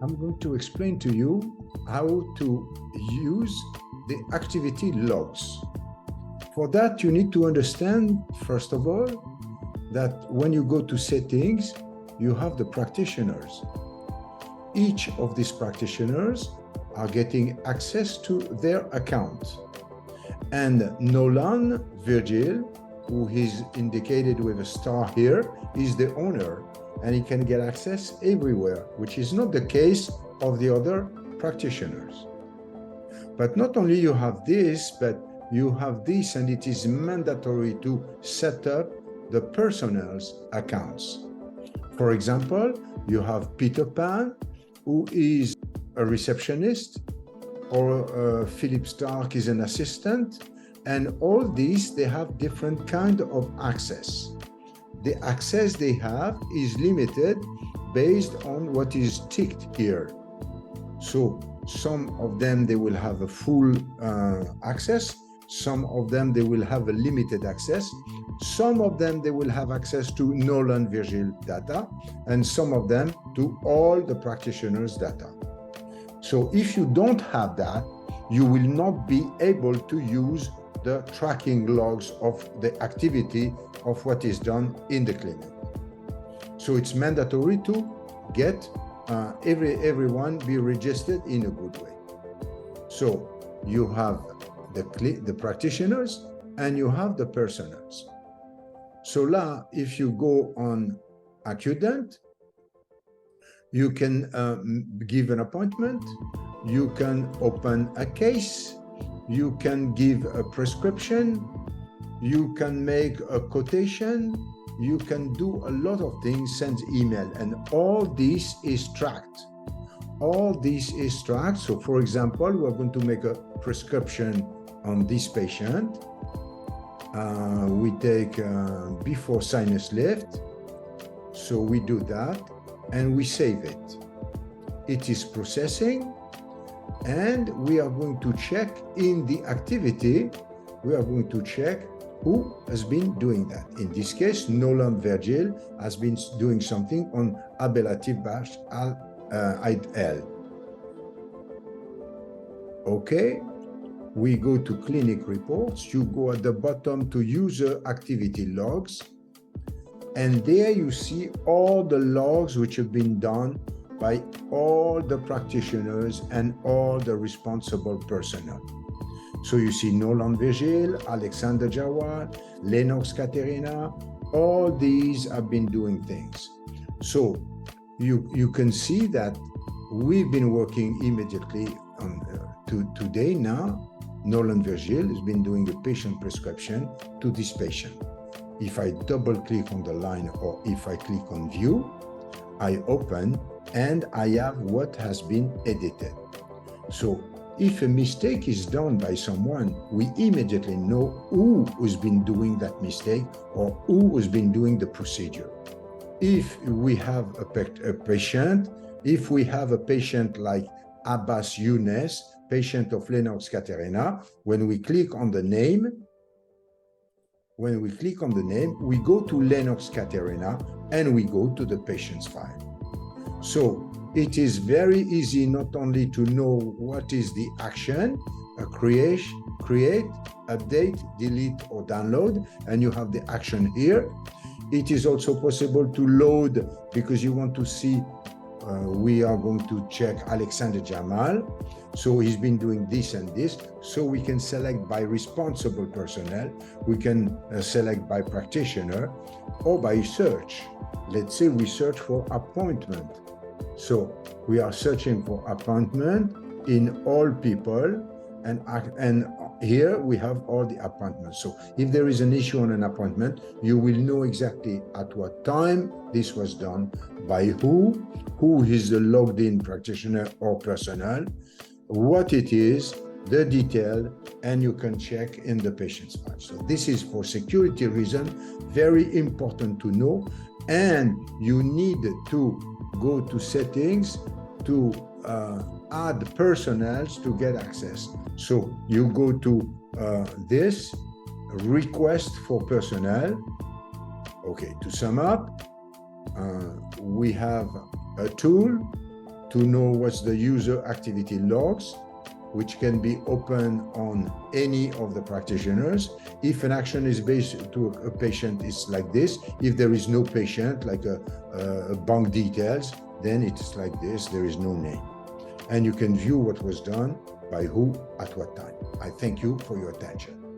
I'm going to explain to you how to use the activity logs. For that, you need to understand, first of all, that when you go to settings, you have the practitioners. Each of these practitioners are getting access to their account. And Nolan Virgil, who is indicated with a star here, is the owner, and he can get access everywhere, which is not the case of the other practitioners. But not only you have this, but you have this, and it is mandatory to set up the personnel's accounts. For example, you have Peter Pan, who is a receptionist, or Philip Stark is an assistant, and all these, they have different kind of access. The access they have is limited based on what is ticked here. So some of them, they will have a full access. Some of them, they will have a limited access. Some of them, they will have access to Nolan Virgil data, and some of them to all the practitioners' data. So if you don't have that, you will not be able to use the tracking logs of the activity of what is done in the clinic. So it's mandatory to get everyone be registered in a good way. So you have the practitioners and you have the personnels. So now, if you go on AccuDent, you can give an appointment, you can open a case, you can give a prescription, you can make a quotation, you can do a lot of things, send email, and all this is tracked. All this is tracked. So for example, we're going to make a prescription on this patient. We take before sinus lift. So we do that and we save it. It is processing, and we are going to check in the activity, we are going to check who has been doing that. In this case, Nolan Virgil has been doing something on ablative bash L. Okay, we go to clinic reports. You go at the bottom to user activity logs, and there you see all the logs which have been done by all the practitioners and all the responsible personnel. So you see Nolan Virgil, Alexander Jawad, Lennox Katerina, all these have been doing things. So you can see that we've been working immediately on today now. Nolan Virgil has been doing a patient prescription to this patient. If I double click on the line, or if I click on view, I open and I have what has been edited. So if a mistake is done by someone, we immediately know who has been doing that mistake or who has been doing the procedure. If we have a patient, if we have a patient like Abbas Younes, patient of Lennox Katerina, when we click on the name, we go to Lennox Katerina and we go to the patient's file. So it is very easy not only to know what is the action, create, update, delete, or download, and you have the action here. It is also possible to load, because you want to see, we are going to check Alexander Jamal. So he's been doing this and this. So we can select by responsible personnel. We can select by practitioner or by search. Let's say we search for appointment. So we are searching for appointment in all people, and here we have all the appointments. So if there is an issue on an appointment, you will know exactly at what time this was done, by who is the logged in practitioner or personnel, what it is, the detail, and you can check in the patient's file. So this is, for security reason, very important to know, and you need to go to settings to add personnels to get access. So you go to this request for personnel. Okay, to sum up, we have a tool to know what's the user activity logs, which can be open on any of the practitioners. If an action is based to a patient, it's like this. If there is no patient, like a bank details, then it's like this, there is no name. And you can view what was done by who at what time. I thank you for your attention.